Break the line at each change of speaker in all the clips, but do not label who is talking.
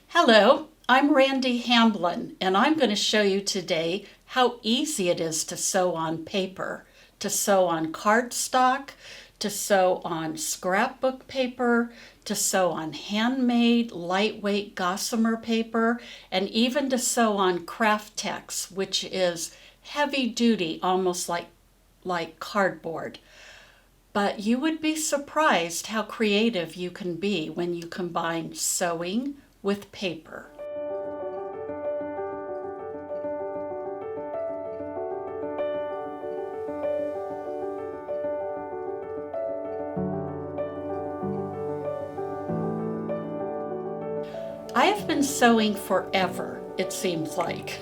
Hello, I'm Randee Hamblin, and I'm going to show you today how easy it is to sew on paper, to sew on cardstock, to sew on scrapbook paper, to sew on handmade, lightweight gossamer paper, and even to sew on craft text, which is heavy duty, almost like cardboard. But you would be surprised how creative you can be when you combine sewing with paper. I have been sewing forever, it seems like.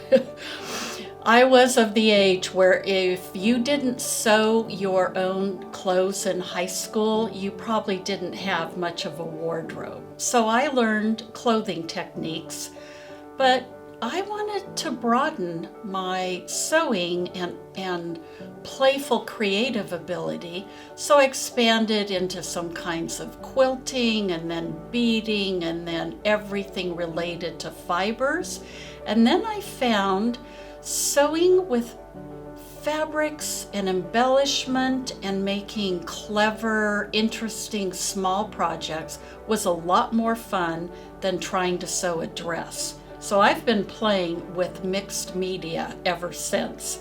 I was of the age where if you didn't sew your own clothes in high school, you probably didn't have much of a wardrobe. So I learned clothing techniques, but I wanted to broaden my sewing and playful creative ability, so I expanded into some kinds of quilting and then beading and then everything related to fibers. And then I found sewing with fabrics and embellishment and making clever, interesting small projects was a lot more fun than trying to sew a dress. So I've been playing with mixed media ever since.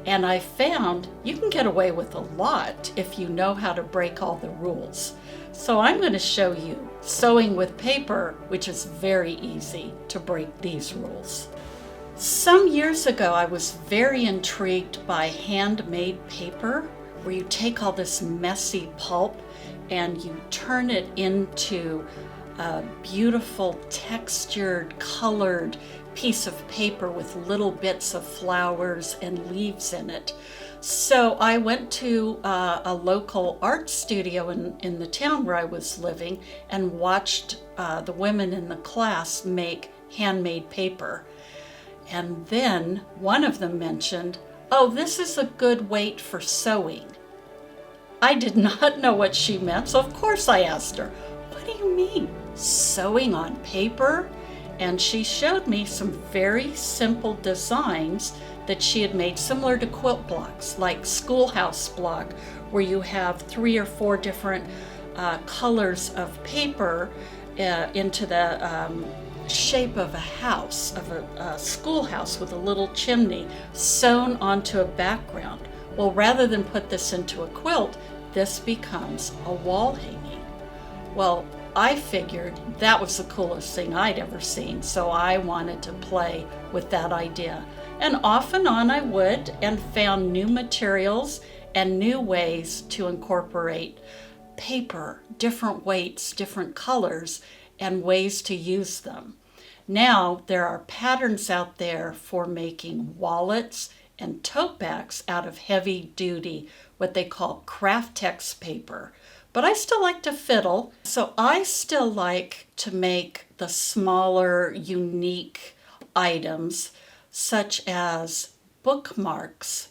And I found you can get away with a lot if you know how to break all the rules. So I'm going to show you sewing with paper, which is very easy to break these rules. Some years ago, I was very intrigued by handmade paper, where you take all this messy pulp and you turn it into a beautiful textured, colored piece of paper with little bits of flowers and leaves in it. So I went to a local art studio in the town where I was living and watched the women in the class make handmade paper. And then one of them mentioned, "Oh, this is a good weight for sewing." I did not know what she meant, so of course I asked her, "What do you mean, sewing on paper?" And she showed me some very simple designs that she had made similar to quilt blocks, like schoolhouse block, where you have 3 or 4 different colors of paper into the shape of a house, of a schoolhouse with a little chimney sewn onto a background. Well, rather than put this into a quilt, this becomes a wall hanging. Well, I figured that was the coolest thing I'd ever seen, so I wanted to play with that idea. And off and on I would, and found new materials and new ways to incorporate paper, different weights, different colors, and ways to use them. Now there are patterns out there for making wallets and tote bags out of heavy duty, what they call craft text paper. But I still like to fiddle, so I still like to make the smaller, unique items such as bookmarks,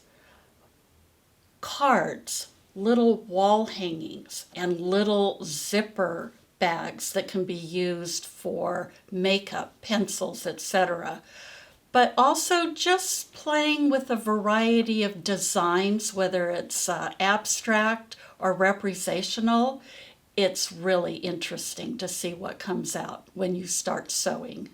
cards, little wall hangings, and little zipper bags that can be used for makeup, pencils, etc. But also just playing with a variety of designs, whether it's abstract or representational. It's really interesting to see what comes out when you start sewing.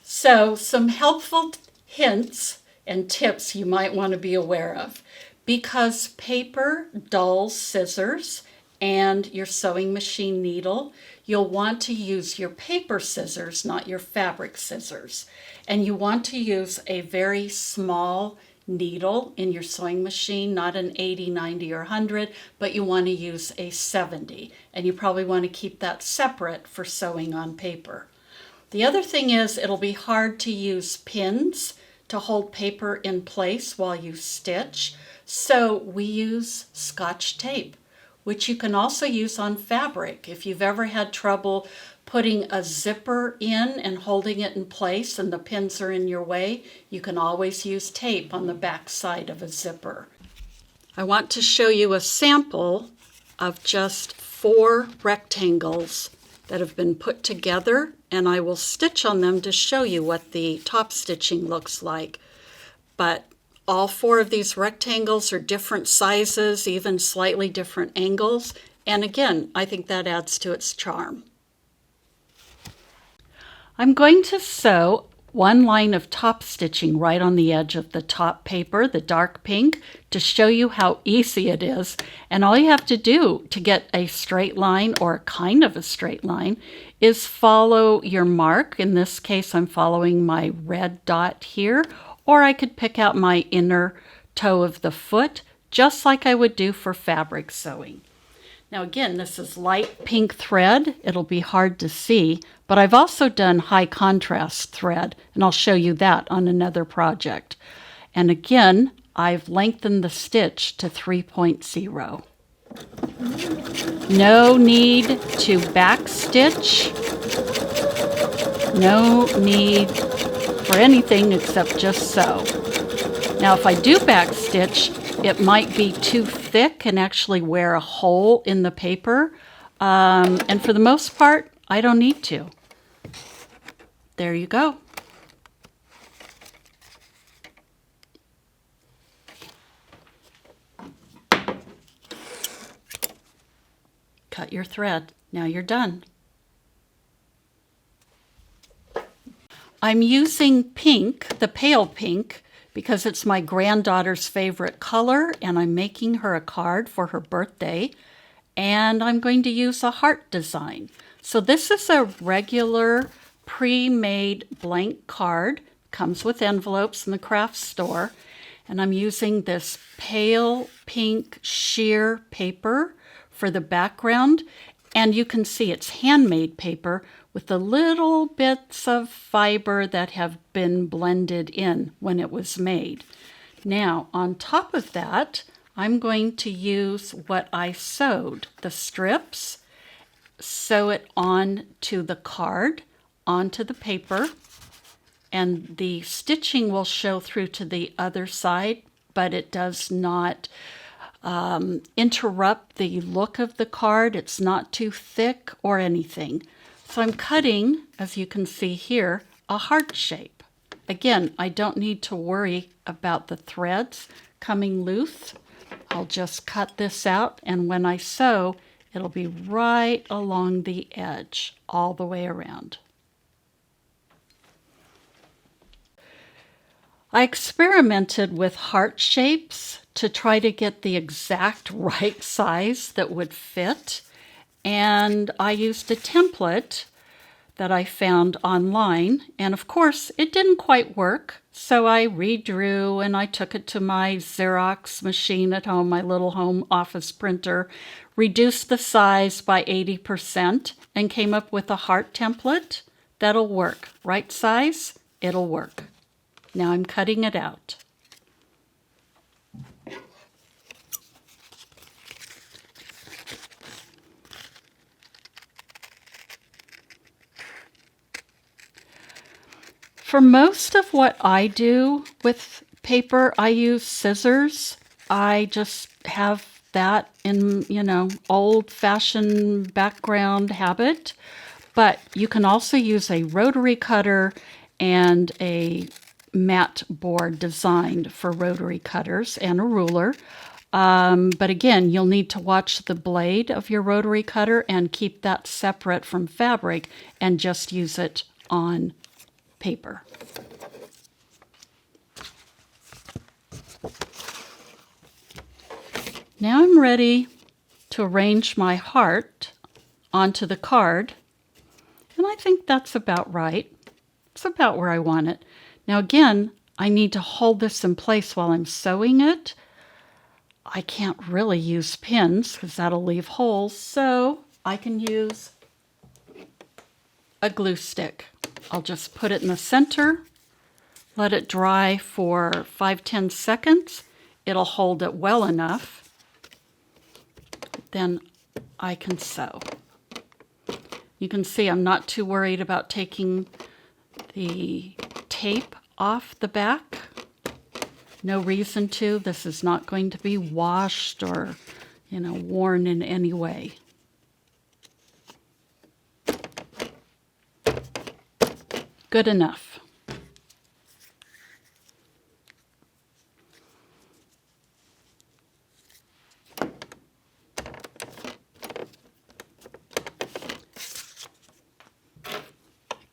So some helpful hints and tips you might want to be aware of. Because paper dulls scissors and your sewing machine needle, you'll want to use your paper scissors, not your fabric scissors. And you want to use a very small needle in your sewing machine, not an 80, 90, or 100, but you want to use a 70. And you probably want to keep that separate for sewing on paper. The other thing is it'll be hard to use pins to hold paper in place while you stitch. So we use Scotch tape, which you can also use on fabric. If you've ever had trouble putting a zipper in and holding it in place and the pins are in your way, you can always use tape on the back side of a zipper. I want to show you a sample of just 4 rectangles that have been put together, and I will stitch on them to show you what the top stitching looks like. But all 4 of these rectangles are different sizes, even slightly different angles, and again, I think that adds to its charm. I'm going to sew 1 line of top stitching right on the edge of the top paper, the dark pink, to show you how easy it is. And all you have to do to get a straight line, or kind of a straight line, is follow your mark. In this case, I'm following my red dot here, or I could pick out my inner toe of the foot, just like I would do for fabric sewing. Now again, this is light pink thread. It'll be hard to see, but I've also done high contrast thread, and I'll show you that on another project. And again, I've lengthened the stitch to 3.0. No need to backstitch. No need for anything except just sew. Now if I do backstitch, it might be too thick and actually wear a hole in the paper. And for the most part, I don't need to. There you go. Cut your thread. Now you're done. I'm using pink, the pale pink, because it's my granddaughter's favorite color, and I'm making her a card for her birthday, and I'm going to use a heart design. So this is a regular pre-made blank card, comes with envelopes in the craft store, and I'm using this pale pink sheer paper for the background, and you can see it's handmade paper with the little bits of fiber that have been blended in when it was made. Now, on top of that, I'm going to use what I sewed, the strips, sew it onto the card, onto the paper, and the stitching will show through to the other side, but it does not interrupt the look of the card. It's not too thick or anything. So I'm cutting, as you can see here, a heart shape. Again, I don't need to worry about the threads coming loose. I'll just cut this out, and when I sew, it'll be right along the edge, all the way around. I experimented with heart shapes to try to get the exact right size that would fit. And I used a template that I found online, and of course it didn't quite work, so I redrew and I took it to my Xerox machine at home, my little home office printer, reduced the size by 80%, and came up with a heart template that'll work. Right size, it'll work. Now I'm cutting it out. For most of what I do with paper, I use scissors. I just have that in, old-fashioned background habit. But you can also use a rotary cutter and a mat board designed for rotary cutters and a ruler. But again, you'll need to watch the blade of your rotary cutter and keep that separate from fabric and just use it on paper. Now I'm ready to arrange my heart onto the card, and I think that's about right. It's about where I want it. Now again, I need to hold this in place while I'm sewing it. I can't really use pins because that'll leave holes, so I can use a glue stick. I'll just put it in the center, let it dry for 5-10 seconds. It'll hold it well enough. Then I can sew. You can see I'm not too worried about taking the tape off the back. No reason to. This is not going to be washed or, worn in any way. good enough.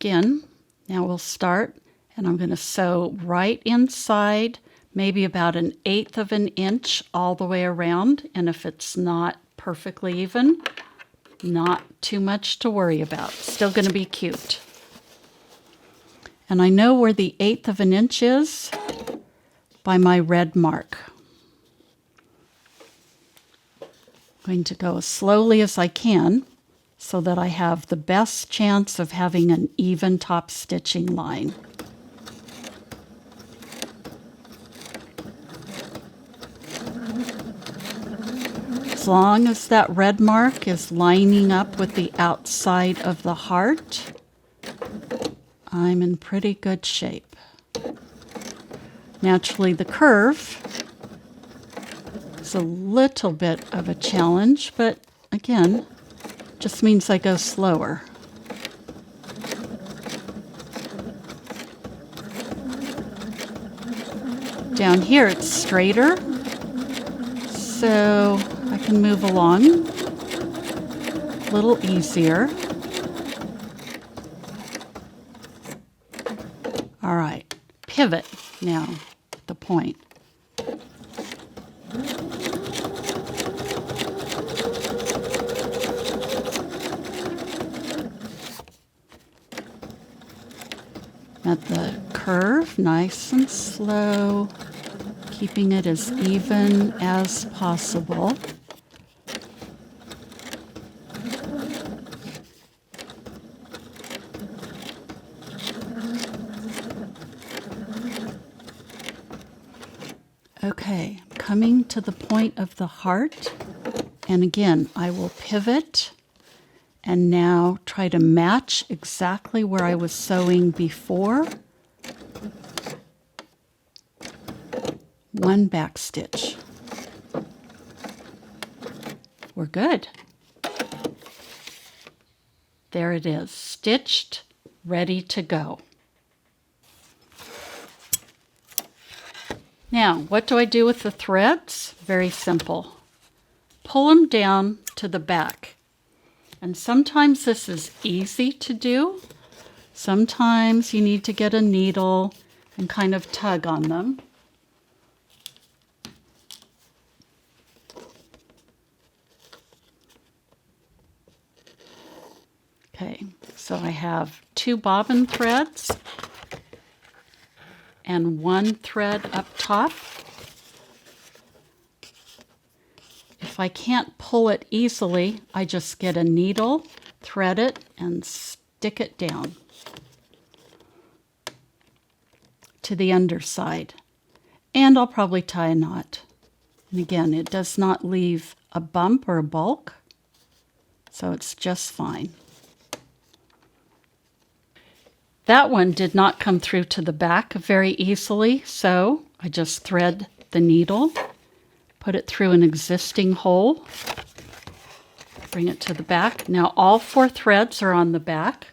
Again, now we'll start, and I'm going to sew right inside, maybe about 1/8 of an inch all the way around. And if it's not perfectly even, not too much to worry about. Still going to be cute. And I know where the 1/8 of an inch is by my red mark. I'm going to go as slowly as I can so that I have the best chance of having an even top stitching line. As long as that red mark is lining up with the outside of the heart, I'm in pretty good shape. Naturally, the curve is a little bit of a challenge, but again, just means I go slower. Down here it's straighter, so I can move along a little easier. All right, pivot now at the point. At the curve, nice and slow, keeping it as even as possible. Okay, coming to the point of the heart, and again, I will pivot and now try to match exactly where I was sewing before. One back stitch. We're good. There it is, stitched, ready to go. Now, what do I do with the threads? Very simple. Pull them down to the back. And sometimes this is easy to do. Sometimes you need to get a needle and kind of tug on them. Okay, so I have 2 bobbin threads and 1 thread up top. If I can't pull it easily, I just get a needle, thread it, and stick it down to the underside. And I'll probably tie a knot. And again, it does not leave a bump or a bulk, so it's just fine. That one did not come through to the back very easily, so I just thread the needle, put it through an existing hole, bring it to the back. Now all 4 threads are on the back,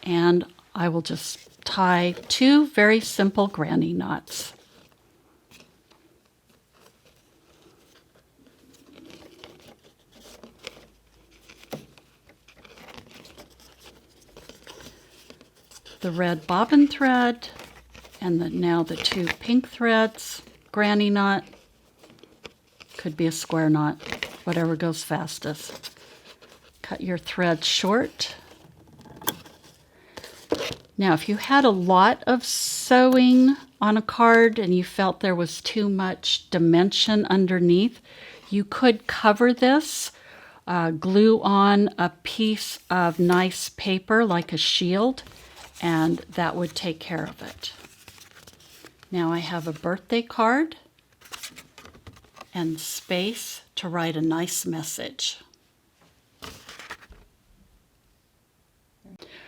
and I will just tie 2 very simple granny knots. The red bobbin thread, and now the 2 pink threads, granny knot, could be a square knot, whatever goes fastest. Cut your thread short. Now, if you had a lot of sewing on a card and you felt there was too much dimension underneath, you could cover this, glue on a piece of nice paper like a shield, and that would take care of it. Now I have a birthday card and space to write a nice message.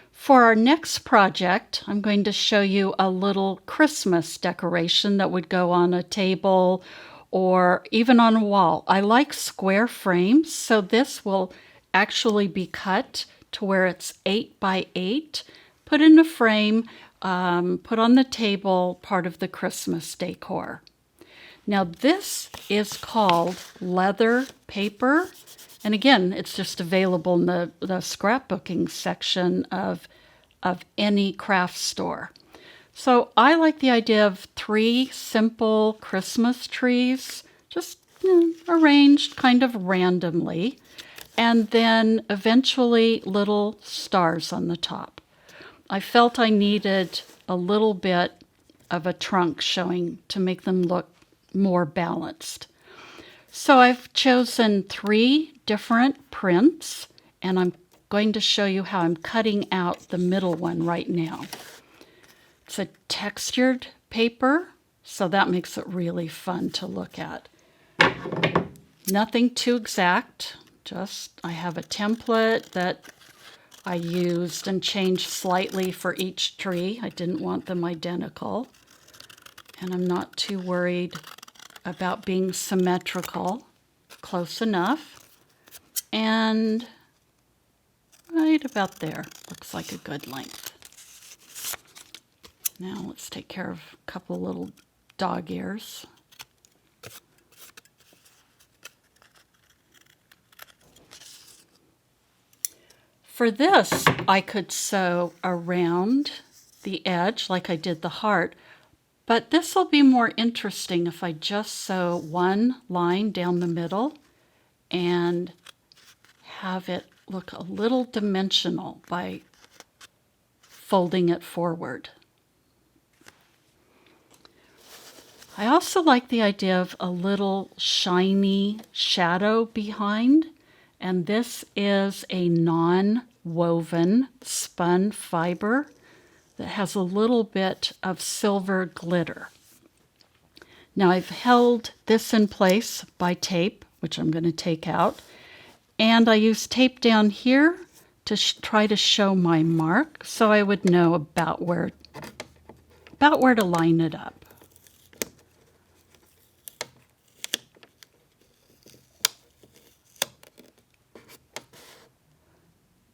For our next project, I'm going to show you a little Christmas decoration that would go on a table or even on a wall. I like square frames, so this will actually be cut to where it's 8 by 8. Put in a frame put on the table part of the Christmas decor. Now this is called leather paper. And again, it's just available in the scrapbooking section of any craft store. So I like the idea of 3 simple Christmas trees, just arranged kind of randomly, and then eventually little stars on the top. I felt I needed a little bit of a trunk showing to make them look more balanced. So I've chosen 3 different prints, and I'm going to show you how I'm cutting out the middle one right now. It's a textured paper, so that makes it really fun to look at. Nothing too exact, just I have a template that I used and changed slightly for each tree. I didn't want them identical, and I'm not too worried about being symmetrical. Close enough, and right about there looks like a good length. Now let's take care of a couple little dog ears. For this, I could sew around the edge like I did the heart, but this will be more interesting if I just sew one line down the middle and have it look a little dimensional by folding it forward. I also like the idea of a little shiny shadow behind, and this is a non-woven spun fiber that has a little bit of silver glitter. Now I've held this in place by tape, which I'm going to take out, and I use tape down here to try to show my mark so I would know about where to line it up.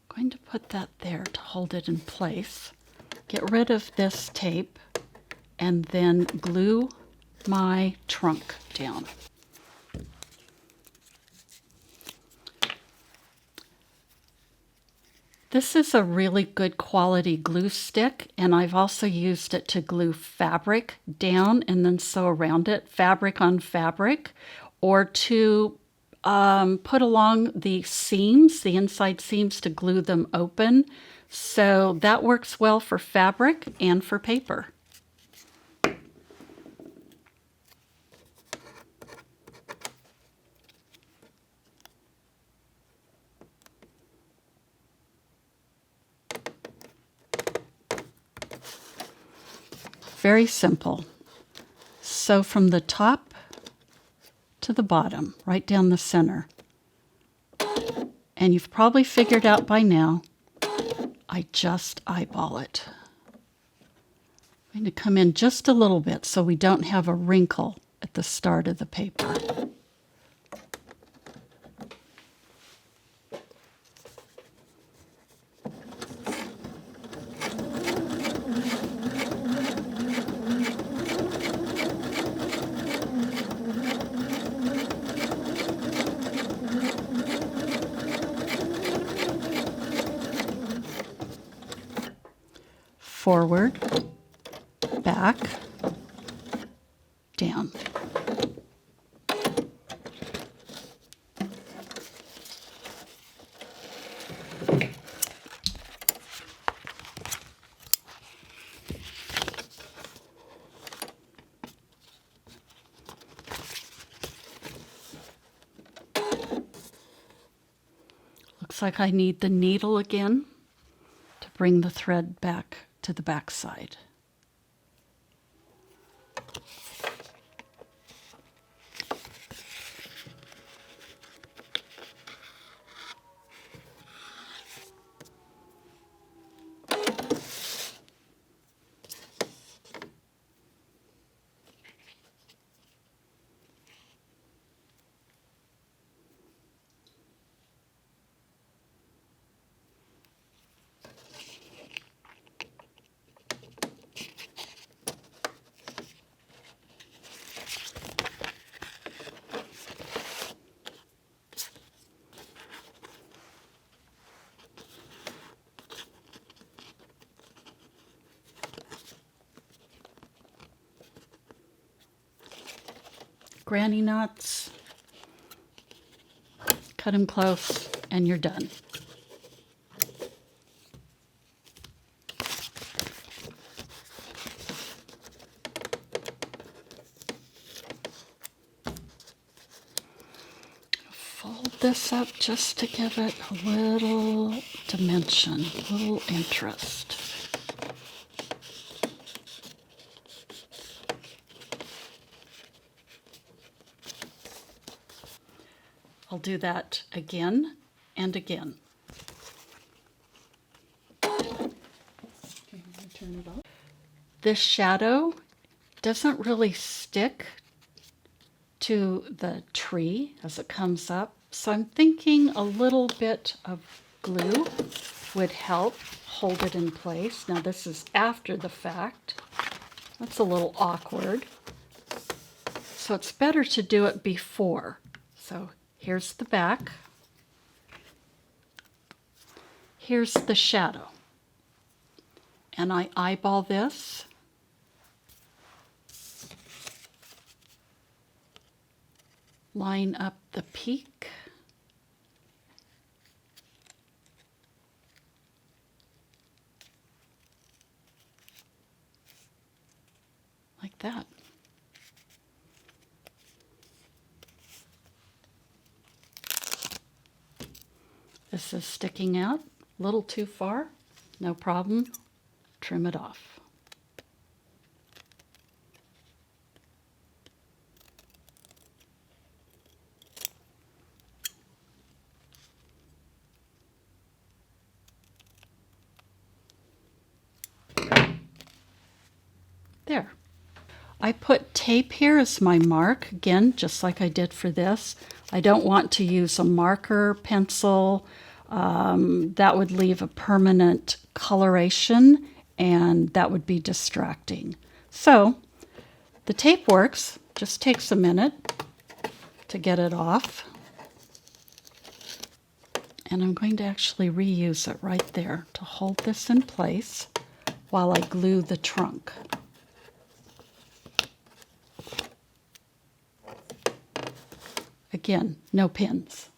I'm going to put that there to hold it in place. Get rid of this tape and then glue my trunk down. This is a really good quality glue stick, and I've also used it to glue fabric down and then sew around it, fabric on fabric, or to put along the seams, the inside seams, to glue them open. So that works well for fabric and for paper. Very simple. Sew from the top to the bottom, right down the center. And you've probably figured out by now, I just eyeball it. I'm going to come in just a little bit so we don't have a wrinkle at the start of the paper. Forward, back, down. Looks like I need the needle again to bring the thread back to the back side. granny knots, cut them close, and you're done. Fold this up just to give it a little dimension, a little interest. I'll do that again and again. Okay, I'm going to turn it off. This shadow doesn't really stick to the tree as it comes up, so I'm thinking a little bit of glue would help hold it in place. Now this is after the fact. That's a little awkward. So it's better to do it before. So here's the back. Here's the shadow. And I eyeball this. Line up the peak. Like that. This is sticking out a little too far. No problem. Trim it off. There. I put tape here as my mark, again, just like I did for this. I don't want to use a marker pencil. That would leave a permanent coloration, and that would be distracting. So the tape works, just takes a minute to get it off. And I'm going to actually reuse it right there to hold this in place while I glue the trunk. Again, no pins.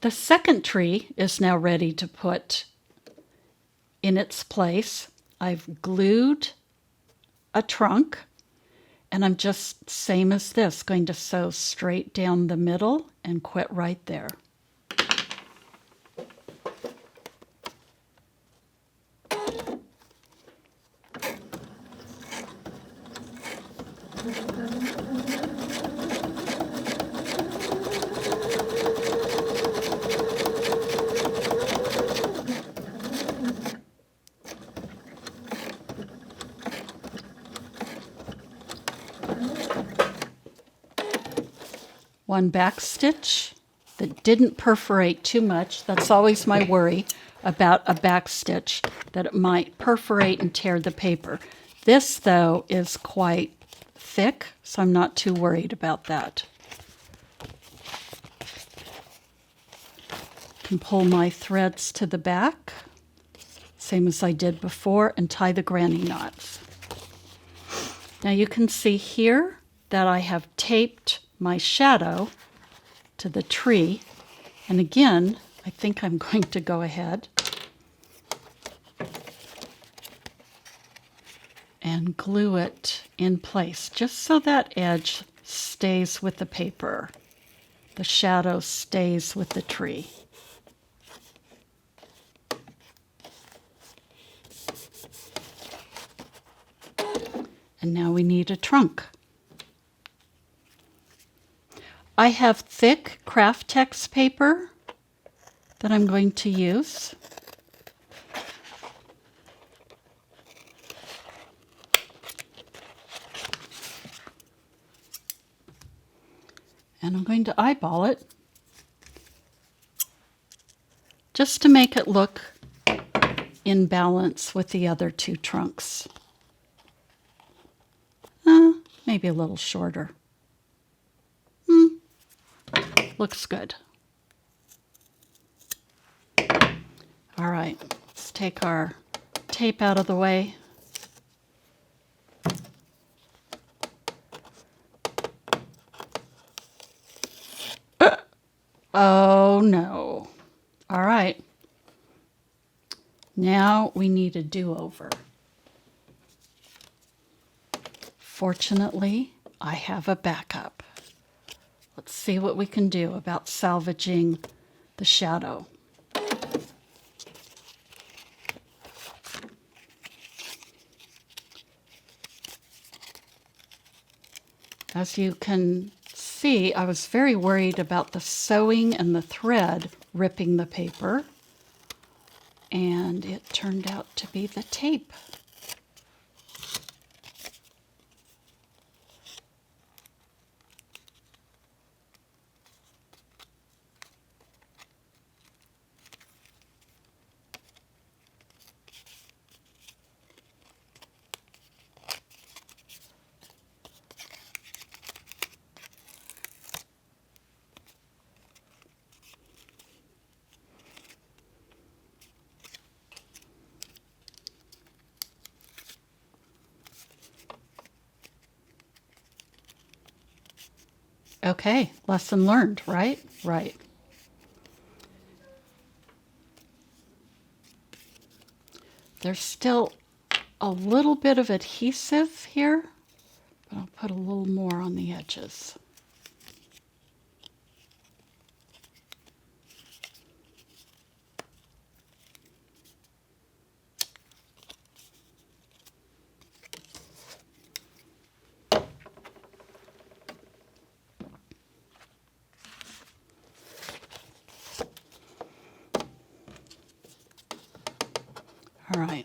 The second tree is now ready to put in its place. I've glued a trunk, and I'm just, same as this, going to sew straight down the middle and quit right there. One back stitch that didn't perforate too much. That's always my worry about a back stitch, that it might perforate and tear the paper. This, though, is quite thick, so I'm not too worried about that. I can pull my threads to the back, same as I did before, and tie the granny knots. Now you can see here that I have taped my shadow to the tree, and again I think I'm going to go ahead and glue it in place just so that edge stays with the paper, the shadow stays with the tree. And now we need a trunk. I have thick craft text paper that I'm going to use. And I'm going to eyeball it just to make it look in balance with the other two trunks. Maybe a little shorter. Looks good. All right, let's take our tape out of the way. Oh no. All right. Now we need a do-over. Fortunately, I have a backup. Let's see what we can do about salvaging the shadow. As you can see, I was very worried about the sewing and the thread ripping the paper, and it turned out to be the tape. Okay, lesson learned, right? Right. There's still a little bit of adhesive here, but I'll put a little more on the edges. All right,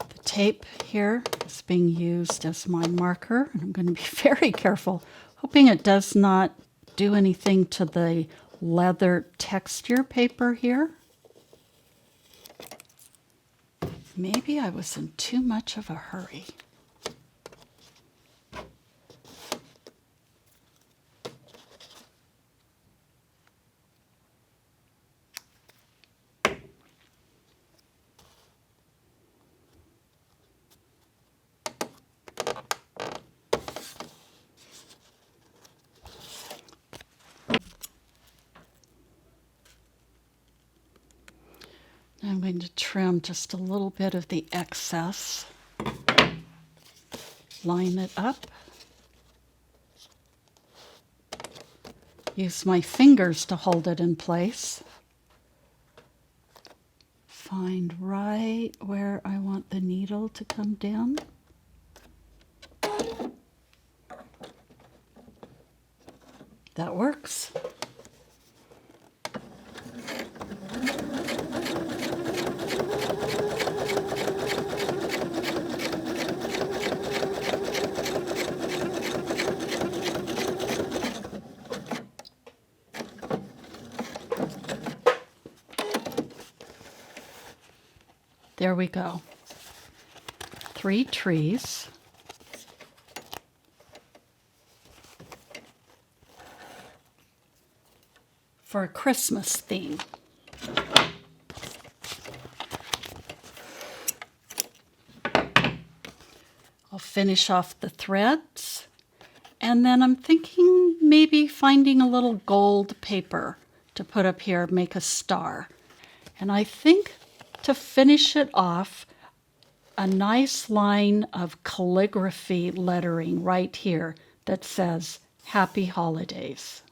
the tape here is being used as my marker, and I'm going to be very careful, hoping it does not do anything to the leather texture paper here. Maybe I was in too much of a hurry. I'm going to trim just a little bit of the excess. Line it up. Use my fingers to hold it in place. Find right where I want the needle to come down. That works. There we go. 3 trees. For a Christmas theme. I'll finish off the threads, and then I'm thinking maybe finding a little gold paper to put up here, make a star. And I think to finish it off, a nice line of calligraphy lettering right here that says Happy Holidays.